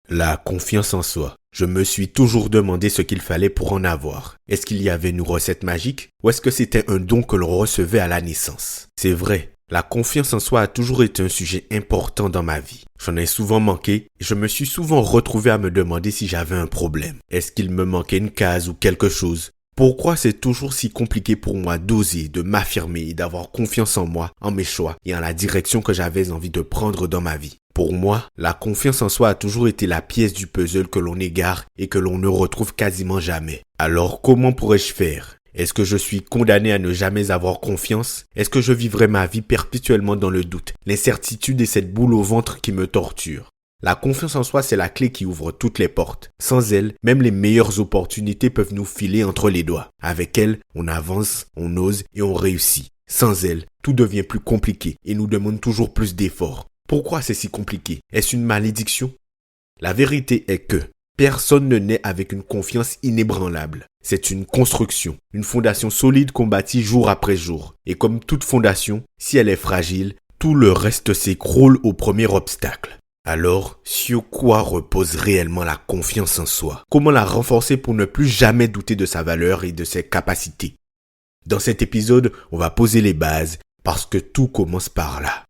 La confiance en soi. Je me suis toujours demandé ce qu'il fallait pour en avoir. Est-ce qu'il y avait une recette magique ou est-ce que c'était un don que l'on recevait à la naissance? C'est vrai, la confiance en soi a toujours été un sujet important dans ma vie. J'en ai souvent manqué et je me suis souvent retrouvé à me demander si j'avais un problème. Est-ce qu'il me manquait une case ou quelque chose? Pourquoi c'est toujours si compliqué pour moi d'oser, de m'affirmer et d'avoir confiance en moi, en mes choix et en la direction que j'avais envie de prendre dans ma vie? Pour moi, la confiance en soi a toujours été la pièce du puzzle que l'on égare et que l'on ne retrouve quasiment jamais. Alors comment pourrais-je faire? Est-ce que je suis condamné à ne jamais avoir confiance? Est-ce que je vivrai ma vie perpétuellement dans le doute, l'incertitude et cette boule au ventre qui me torture? La confiance en soi, c'est la clé qui ouvre toutes les portes. Sans elle, même les meilleures opportunités peuvent nous filer entre les doigts. Avec elle, on avance, on ose et on réussit. Sans elle, tout devient plus compliqué et nous demande toujours plus d'efforts. Pourquoi c'est si compliqué? Est-ce une malédiction? La vérité est que personne ne naît avec une confiance inébranlable. C'est une construction, une fondation solide qu'on bâtit jour après jour. Et comme toute fondation, si elle est fragile, tout le reste s'écroule au premier obstacle. Alors, sur quoi repose réellement la confiance en soi? Comment la renforcer pour ne plus jamais douter de sa valeur et de ses capacités? Dans cet épisode, on va poser les bases parce que tout commence par là.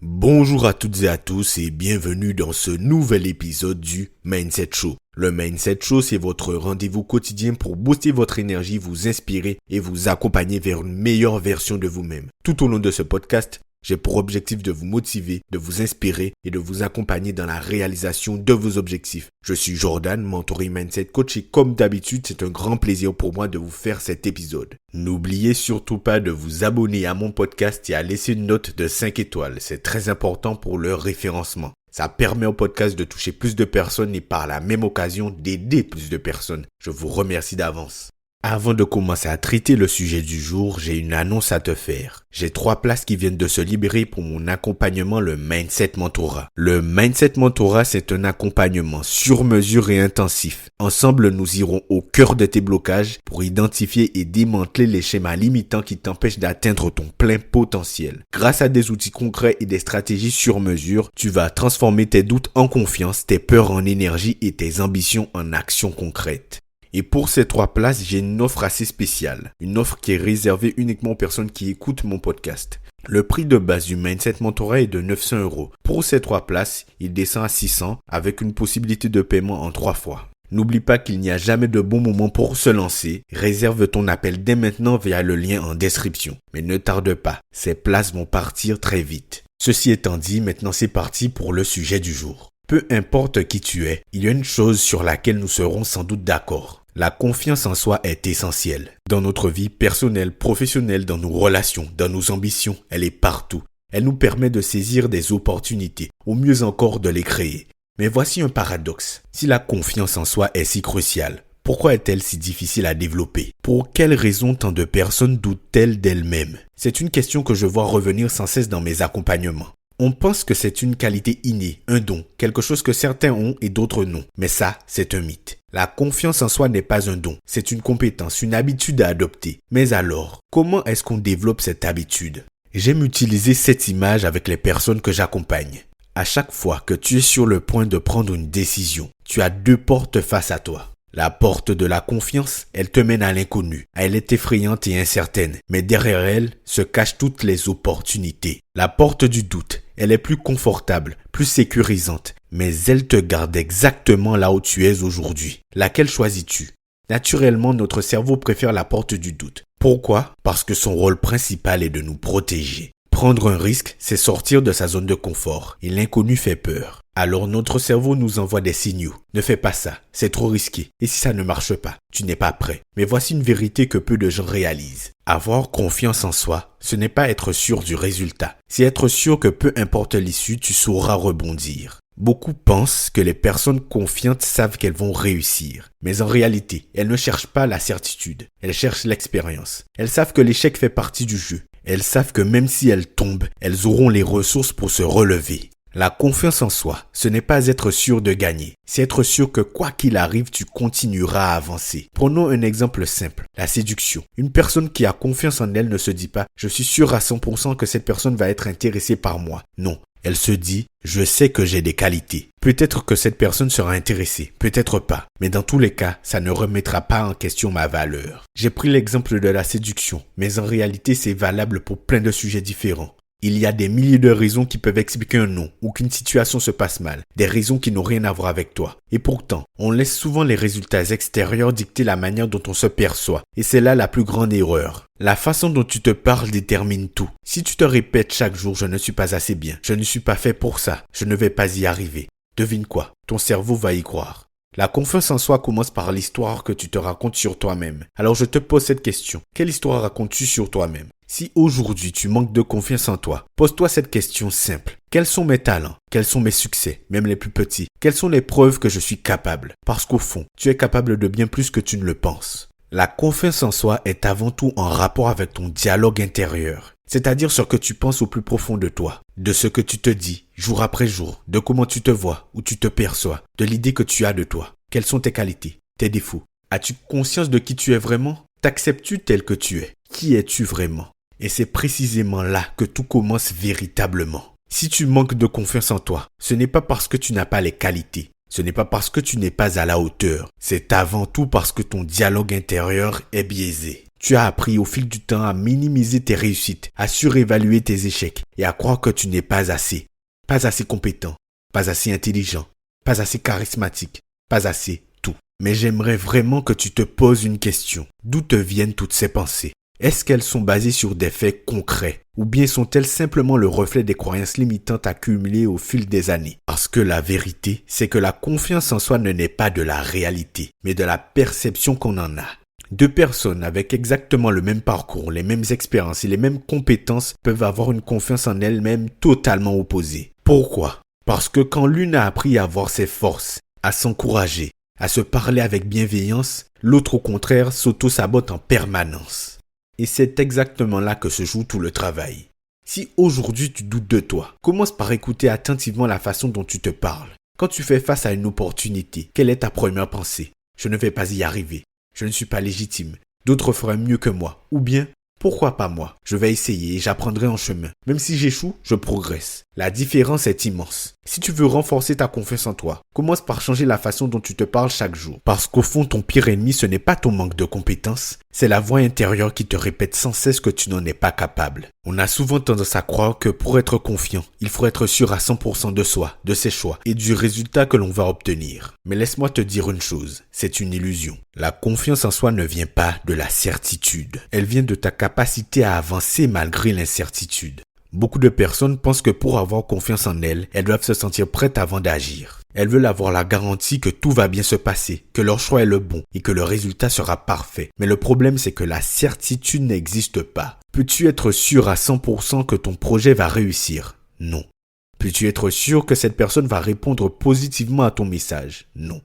Bonjour à toutes et à tous et bienvenue dans ce nouvel épisode du Mindset Show. Le Mindset Show, c'est votre rendez-vous quotidien pour booster votre énergie, vous inspirer et vous accompagner vers une meilleure version de vous-même. Tout au long de ce podcast, j'ai pour objectif de vous motiver, de vous inspirer et de vous accompagner dans la réalisation de vos objectifs. Je suis Jordan, mentor et mindset coach et comme d'habitude, c'est un grand plaisir pour moi de vous faire cet épisode. N'oubliez surtout pas de vous abonner à mon podcast et à laisser une note de 5 étoiles. C'est très important pour le référencement. Ça permet au podcast de toucher plus de personnes et par la même occasion d'aider plus de personnes. Je vous remercie d'avance. Avant de commencer à traiter le sujet du jour, j'ai une annonce à te faire. J'ai 3 places qui viennent de se libérer pour mon accompagnement, le Mindset Mentorat. Le Mindset Mentorat, c'est un accompagnement sur mesure et intensif. Ensemble, nous irons au cœur de tes blocages pour identifier et démanteler les schémas limitants qui t'empêchent d'atteindre ton plein potentiel. Grâce à des outils concrets et des stratégies sur mesure, tu vas transformer tes doutes en confiance, tes peurs en énergie et tes ambitions en actions concrètes. Et pour ces 3 places, j'ai une offre assez spéciale. Une offre qui est réservée uniquement aux personnes qui écoutent mon podcast. Le prix de base du Mindset Mentorat est de 900 €. Pour ces 3 places, il descend à 600 avec une possibilité de paiement en 3 fois. N'oublie pas qu'il n'y a jamais de bon moment pour se lancer. Réserve ton appel dès maintenant via le lien en description. Mais ne tarde pas, ces places vont partir très vite. Ceci étant dit, maintenant c'est parti pour le sujet du jour. Peu importe qui tu es, il y a une chose sur laquelle nous serons sans doute d'accord. La confiance en soi est essentielle. Dans notre vie personnelle, professionnelle, dans nos relations, dans nos ambitions, elle est partout. Elle nous permet de saisir des opportunités, ou mieux encore de les créer. Mais voici un paradoxe. Si la confiance en soi est si cruciale, pourquoi est-elle si difficile à développer? Pour quelles raisons tant de personnes doutent-elles d'elles-mêmes? C'est une question que je vois revenir sans cesse dans mes accompagnements. On pense que c'est une qualité innée, un don, quelque chose que certains ont et d'autres non. Mais ça, c'est un mythe. La confiance en soi n'est pas un don, c'est une compétence, une habitude à adopter. Mais alors, comment est-ce qu'on développe cette habitude? J'aime utiliser cette image avec les personnes que j'accompagne. À chaque fois que tu es sur le point de prendre une décision, tu as 2 portes face à toi. La porte de la confiance, elle te mène à l'inconnu. Elle est effrayante et incertaine, mais derrière elle se cachent toutes les opportunités. La porte du doute, elle est plus confortable, plus sécurisante, mais elle te garde exactement là où tu es aujourd'hui. Laquelle choisis-tu? Naturellement, notre cerveau préfère la porte du doute. Pourquoi? Parce que son rôle principal est de nous protéger. Prendre un risque, c'est sortir de sa zone de confort, et l'inconnu fait peur. Alors notre cerveau nous envoie des signaux. Ne fais pas ça, c'est trop risqué. Et si ça ne marche pas, tu n'es pas prêt. Mais voici une vérité que peu de gens réalisent. Avoir confiance en soi, ce n'est pas être sûr du résultat. C'est être sûr que peu importe l'issue, tu sauras rebondir. Beaucoup pensent que les personnes confiantes savent qu'elles vont réussir. Mais en réalité, elles ne cherchent pas la certitude. Elles cherchent l'expérience. Elles savent que l'échec fait partie du jeu. Elles savent que même si elles tombent, elles auront les ressources pour se relever. La confiance en soi, ce n'est pas être sûr de gagner, c'est être sûr que quoi qu'il arrive, tu continueras à avancer. Prenons un exemple simple, la séduction. Une personne qui a confiance en elle ne se dit pas « je suis sûr à 100% que cette personne va être intéressée par moi ». Non, Elle se dit « Je sais que j'ai des qualités ». Peut-être que cette personne sera intéressée, peut-être pas. Mais dans tous les cas, ça ne remettra pas en question ma valeur. J'ai pris l'exemple de la séduction, mais en réalité c'est valable pour plein de sujets différents. Il y a des milliers de raisons qui peuvent expliquer un non ou qu'une situation se passe mal, des raisons qui n'ont rien à voir avec toi. Et pourtant, on laisse souvent les résultats extérieurs dicter la manière dont on se perçoit. Et c'est là la plus grande erreur. La façon dont tu te parles détermine tout. Si tu te répètes chaque jour « je ne suis pas assez bien, je ne suis pas fait pour ça, je ne vais pas y arriver », devine quoi, ton cerveau va y croire. La confiance en soi commence par l'histoire que tu te racontes sur toi-même. Alors je te pose cette question. Quelle histoire racontes-tu sur toi-même? Si aujourd'hui tu manques de confiance en toi, pose-toi cette question simple. Quels sont mes talents? Quels sont mes succès, même les plus petits? Quelles sont les preuves que je suis capable? Parce qu'au fond, tu es capable de bien plus que tu ne le penses. La confiance en soi est avant tout en rapport avec ton dialogue intérieur. C'est-à-dire ce que tu penses au plus profond de toi, de ce que tu te dis jour après jour, de comment tu te vois ou tu te perçois, de l'idée que tu as de toi. Quelles sont tes qualités, tes défauts? As-tu conscience de qui tu es vraiment? T'acceptes-tu tel que tu es? Qui es-tu vraiment? Et c'est précisément là que tout commence véritablement. Si tu manques de confiance en toi, ce n'est pas parce que tu n'as pas les qualités. Ce n'est pas parce que tu n'es pas à la hauteur. C'est avant tout parce que ton dialogue intérieur est biaisé. Tu as appris au fil du temps à minimiser tes réussites, à surévaluer tes échecs et à croire que tu n'es pas assez compétent, pas assez intelligent, pas assez charismatique, pas assez tout. Mais j'aimerais vraiment que tu te poses une question. D'où te viennent toutes ces pensées? Est-ce qu'elles sont basées sur des faits concrets ou bien sont-elles simplement le reflet des croyances limitantes accumulées au fil des années? Parce que la vérité, c'est que la confiance en soi ne naît pas de la réalité, mais de la perception qu'on en a. Deux personnes avec exactement le même parcours, les mêmes expériences et les mêmes compétences peuvent avoir une confiance en elles-mêmes totalement opposée. Pourquoi? Parce que quand l'une a appris à voir ses forces, à s'encourager, à se parler avec bienveillance, l'autre au contraire s'auto-sabote en permanence. Et c'est exactement là que se joue tout le travail. Si aujourd'hui tu doutes de toi, commence par écouter attentivement la façon dont tu te parles. Quand tu fais face à une opportunité, quelle est ta première pensée? Je ne vais pas y arriver. Je ne suis pas légitime. D'autres feraient mieux que moi. Ou bien, pourquoi pas moi? Je vais essayer et j'apprendrai en chemin. Même si j'échoue, je progresse. La différence est immense. Si tu veux renforcer ta confiance en toi, commence par changer la façon dont tu te parles chaque jour. Parce qu'au fond, ton pire ennemi, ce n'est pas ton manque de compétences, c'est la voix intérieure qui te répète sans cesse que tu n'en es pas capable. On a souvent tendance à croire que pour être confiant, il faut être sûr à 100% de soi, de ses choix et du résultat que l'on va obtenir. Mais laisse-moi te dire une chose, c'est une illusion. La confiance en soi ne vient pas de la certitude. Elle vient de ta capacité à avancer malgré l'incertitude. Beaucoup de personnes pensent que pour avoir confiance en elles, elles doivent se sentir prêtes avant d'agir. Elles veulent avoir la garantie que tout va bien se passer, que leur choix est le bon et que le résultat sera parfait. Mais le problème, c'est que la certitude n'existe pas. Peux-tu être sûr à 100% que ton projet va réussir? Non. Peux-tu être sûr que cette personne va répondre positivement à ton message? Non.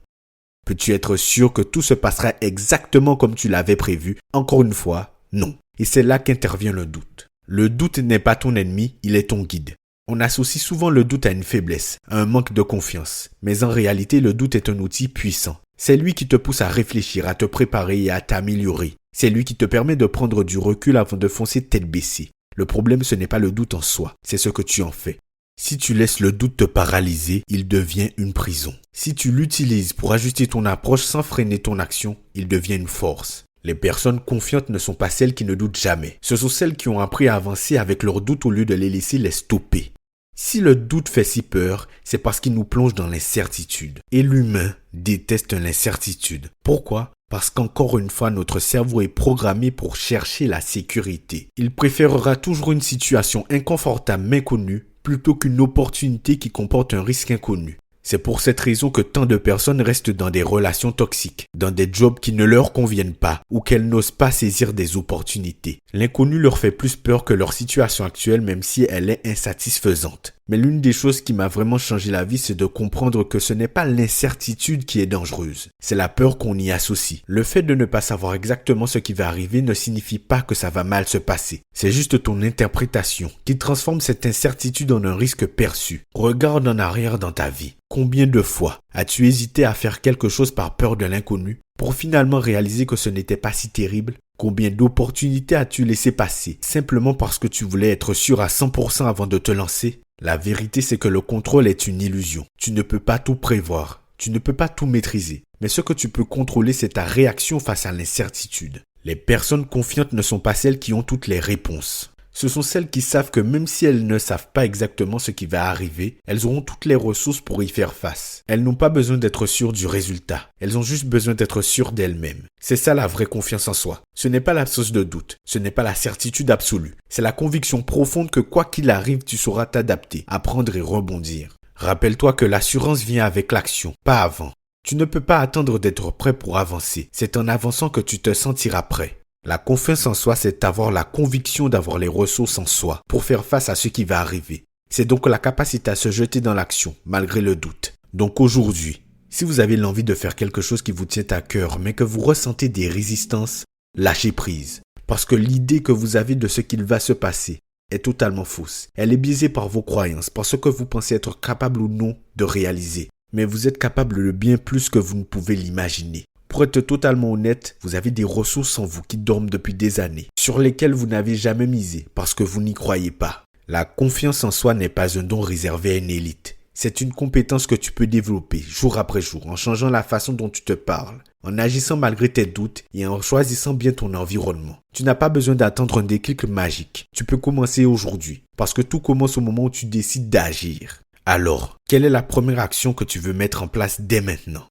Peux-tu être sûr que tout se passera exactement comme tu l'avais prévu? Encore une fois, non. Et c'est là qu'intervient le doute. Le doute n'est pas ton ennemi, il est ton guide. On associe souvent le doute à une faiblesse, à un manque de confiance. Mais en réalité, le doute est un outil puissant. C'est lui qui te pousse à réfléchir, à te préparer et à t'améliorer. C'est lui qui te permet de prendre du recul avant de foncer tête baissée. Le problème, ce n'est pas le doute en soi, c'est ce que tu en fais. Si tu laisses le doute te paralyser, il devient une prison. Si tu l'utilises pour ajuster ton approche sans freiner ton action, il devient une force. Les personnes confiantes ne sont pas celles qui ne doutent jamais. Ce sont celles qui ont appris à avancer avec leurs doutes au lieu de les laisser les stopper. Si le doute fait si peur, c'est parce qu'il nous plonge dans l'incertitude. Et l'humain déteste l'incertitude. Pourquoi? Parce qu'encore une fois, notre cerveau est programmé pour chercher la sécurité. Il préférera toujours une situation inconfortable mais connue plutôt qu'une opportunité qui comporte un risque inconnu. C'est pour cette raison que tant de personnes restent dans des relations toxiques, dans des jobs qui ne leur conviennent pas ou qu'elles n'osent pas saisir des opportunités. L'inconnu leur fait plus peur que leur situation actuelle même si elle est insatisfaisante. Mais l'une des choses qui m'a vraiment changé la vie, c'est de comprendre que ce n'est pas l'incertitude qui est dangereuse. C'est la peur qu'on y associe. Le fait de ne pas savoir exactement ce qui va arriver ne signifie pas que ça va mal se passer. C'est juste ton interprétation qui transforme cette incertitude en un risque perçu. Regarde en arrière dans ta vie. Combien de fois as-tu hésité à faire quelque chose par peur de l'inconnu pour finalement réaliser que ce n'était pas si terrible? Combien d'opportunités as-tu laissé passer simplement parce que tu voulais être sûr à 100% avant de te lancer? La vérité, c'est que le contrôle est une illusion. Tu ne peux pas tout prévoir. Tu ne peux pas tout maîtriser. Mais ce que tu peux contrôler, c'est ta réaction face à l'incertitude. Les personnes confiantes ne sont pas celles qui ont toutes les réponses. Ce sont celles qui savent que même si elles ne savent pas exactement ce qui va arriver, elles auront toutes les ressources pour y faire face. Elles n'ont pas besoin d'être sûres du résultat. Elles ont juste besoin d'être sûres d'elles-mêmes. C'est ça la vraie confiance en soi. Ce n'est pas l'absence de doute. Ce n'est pas la certitude absolue. C'est la conviction profonde que quoi qu'il arrive, tu sauras t'adapter, apprendre et rebondir. Rappelle-toi que l'assurance vient avec l'action, pas avant. Tu ne peux pas attendre d'être prêt pour avancer. C'est en avançant que tu te sentiras prêt. La confiance en soi, c'est avoir la conviction d'avoir les ressources en soi pour faire face à ce qui va arriver. C'est donc la capacité à se jeter dans l'action, malgré le doute. Donc aujourd'hui, si vous avez l'envie de faire quelque chose qui vous tient à cœur, mais que vous ressentez des résistances, lâchez prise. Parce que l'idée que vous avez de ce qu'il va se passer est totalement fausse. Elle est biaisée par vos croyances, par ce que vous pensez être capable ou non de réaliser. Mais vous êtes capable de bien plus que vous ne pouvez l'imaginer. Pour être totalement honnête, vous avez des ressources en vous qui dorment depuis des années, sur lesquelles vous n'avez jamais misé parce que vous n'y croyez pas. La confiance en soi n'est pas un don réservé à une élite. C'est une compétence que tu peux développer jour après jour en changeant la façon dont tu te parles, en agissant malgré tes doutes et en choisissant bien ton environnement. Tu n'as pas besoin d'attendre un déclic magique. Tu peux commencer aujourd'hui parce que tout commence au moment où tu décides d'agir. Alors, quelle est la première action que tu veux mettre en place dès maintenant?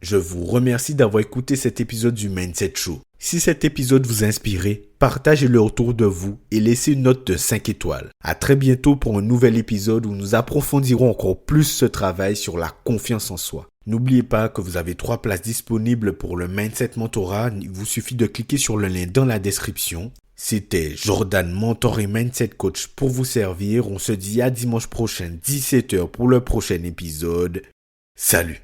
Je vous remercie d'avoir écouté cet épisode du Mindset Show. Si cet épisode vous a inspiré, partagez-le autour de vous et laissez une note de 5 étoiles. À très bientôt pour un nouvel épisode où nous approfondirons encore plus ce travail sur la confiance en soi. N'oubliez pas que vous avez 3 places disponibles pour le Mindset Mentorat. Il vous suffit de cliquer sur le lien dans la description. C'était Jordan, mentor et mindset coach pour vous servir. On se dit à dimanche prochain, 17h pour le prochain épisode. Salut!